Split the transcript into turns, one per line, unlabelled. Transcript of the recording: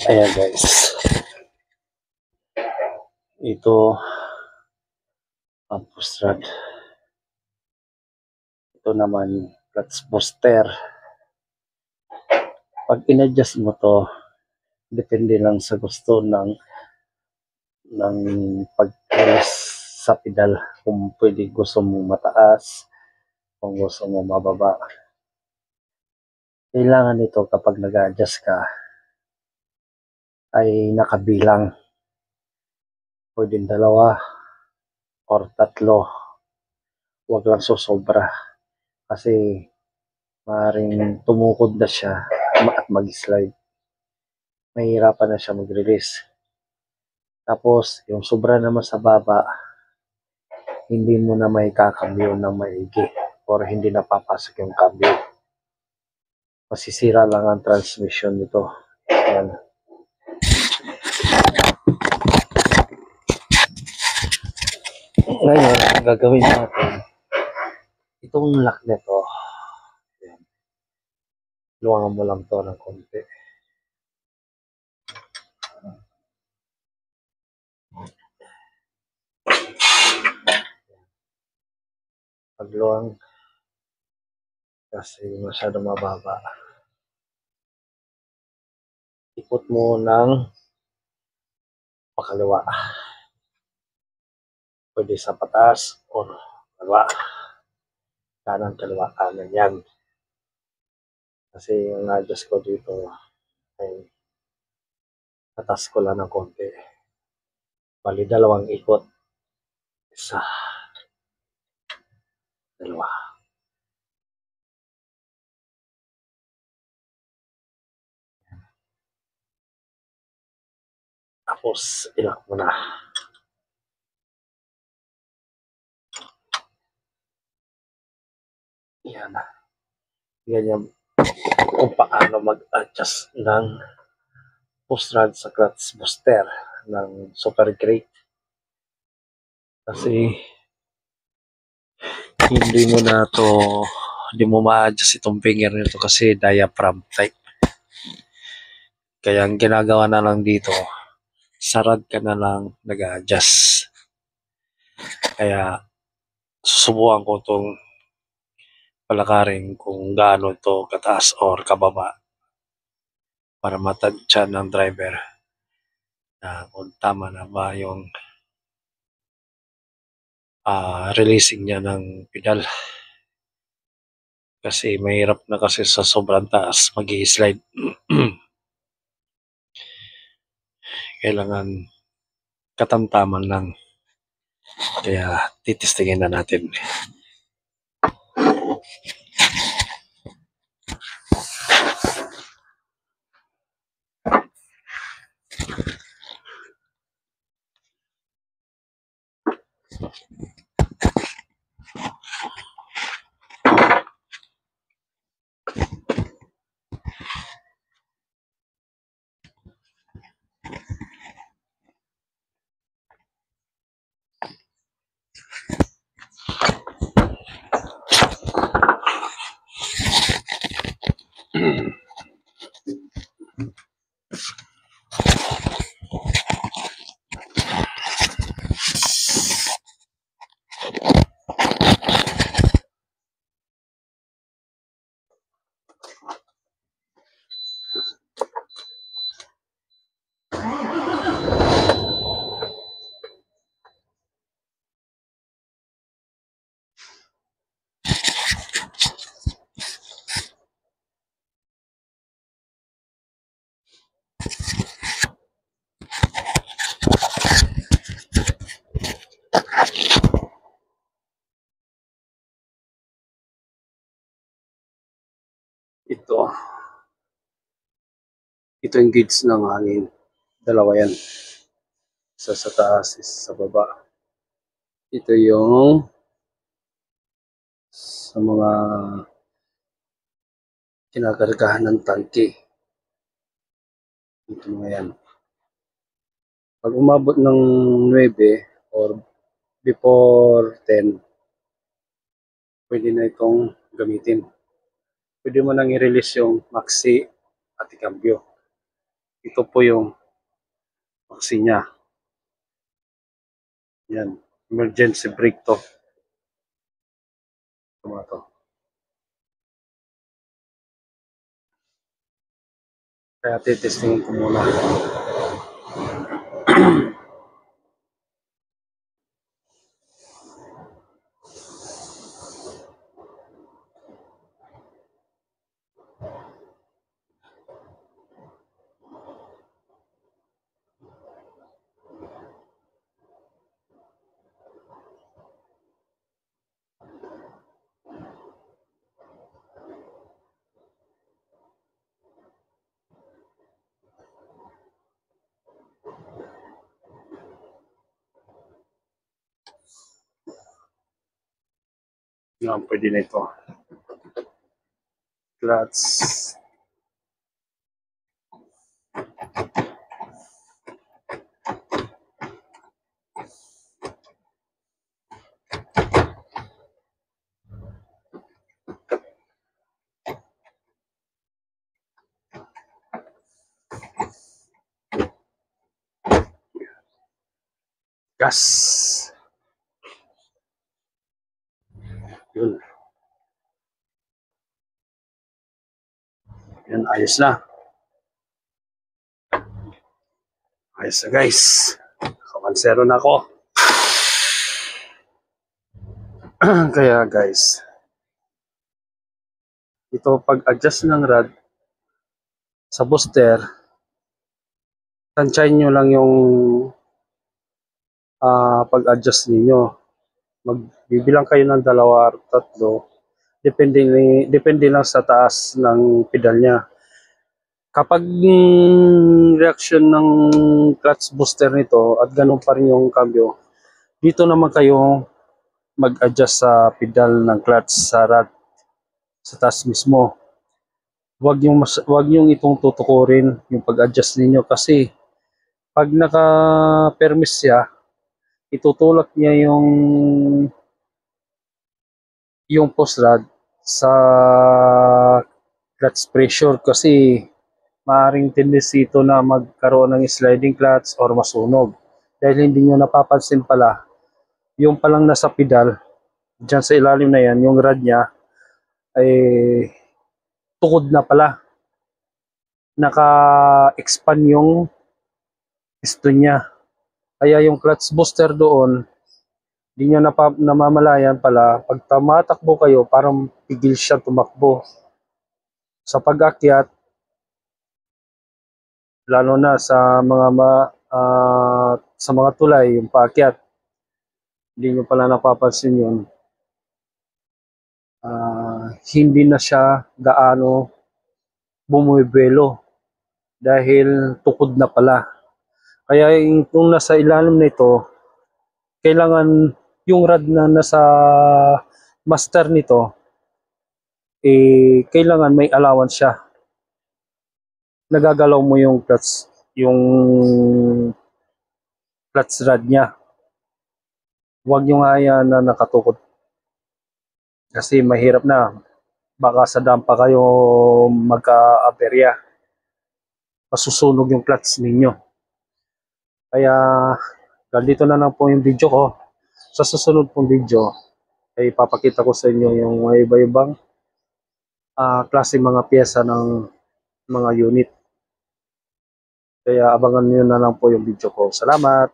Ayan guys. Ito ang push rod. Ito naman clutch booster. Pag in-adjust mo to, depende lang sa gusto ng pag-press sa pedal. Kung pwede gusto mo mataas, kung gusto mo mababa. Kailangan nito kapag nag-adjust ka ay nakabilang. Pwede dalawa or tatlo. Huwag lang susobra. Kasi maaaring tumukod na siya at mag-slide. Mahirapan na siya mag-release. Tapos, yung sobra naman sa baba, hindi mo na may kakambyo ng maigi or hindi napapasok yung kambyo. Masisira lang ang transmission nito. Ayan. Ngayon, ang gagawin natin, itong lock nito, ayan, luwangan mo lang to ng konti. Pagluwang, kasi masyado mababa. Ikot mo ng pakaliwa. Pwede sa patas o kaliwa. Kanan, kaliwa, kanan yan. Kasi yung adjust ko dito ay tatas ko lang ng konti. Bali, dalawang ikot. Isa. Dalawa. Tapos, ilak mo na. Yan. Ganyan kung paano mag-adjust ng push rod sa clutch booster ng Super Great. Kasi hindi mo ma-adjust itong finger nito kasi diaphragm type. Kaya ang ginagawa na lang dito, sa rod ka na lang nag-adjust. Kaya susubukan ko itong palakarin kung gaano ito kataas or kababa para matantya ng driver na kung tama na ba yung releasing niya ng pedal. Kasi mahirap na kasi sa sobrang taas mag-i-slide. Kailangan katamtaman lang. Kaya titistingin na natin. Ito yung gauge ng hangin. Dalawa yan. Isa sa taas, isa sa baba. Ito yung sa mga kinakargahan ng tangke. Ito mga yan. Pag umabot ng 9 or before 10, pwede na itong gamitin. Pwede mo nang i-release yung maxi
at ikambyo. Ito po yung vaccine niya. Yan. Emergency brake to. Ito. Kaya titestingin ko muna. Yan, pwede na ito. Clutch. Gas. Yun. Yan, ayos na. Ayos na guys. Kamansero na ako. Kaya guys, ito pag-adjust ng rod sa booster, tansyahin nyo lang yung pag-adjust ninyo. Magbibilang kayo ng 2 or 3. Depende lang sa taas ng pedal niya. Kapag reaction ng clutch booster nito at ganun pa rin yung cambio, dito naman kayo mag-adjust sa pedal ng clutch sa rod sa taas mismo. Wag yung itong tutukurin yung pag-adjust ninyo kasi pag naka-permis siya, itutulak niya yung post rod sa clutch pressure kasi maaaring tendency ito na magkaroon ng sliding clutch or masunog. Dahil hindi nyo napapansin pala, yung palang nasa pedal, dyan sa ilalim na yan, yung rod niya, ay tukod na pala. Naka-expand yung piston niya. Kaya yung clutch booster doon, hindi nyo namamalayan pala, pag tumatakbo kayo, parang pigil siya tumakbo. Sa pag-akyat, lalo na sa mga tulay, yung paakyat, hindi nyo pala napapansin yun. Hindi na siya gaano bumubuelo dahil tukod na pala. Kaya kung nasa ilalim nito, kailangan yung rod na nasa master nito, kailangan may allowance siya. Nagagalaw mo yung clutch rod niya. Huwag yung hayaan na nakatukod. Kasi mahirap na. Baka sa dampa kayo magka-aberya. Masusunog yung clutch ninyo. Kaya dito na lang po yung video ko. Sa susunod pong video ay ipapakita ko sa inyo yung iba-ibang klase mga pyesa ng mga unit. Kaya abangan nyo na lang po yung video ko. Salamat!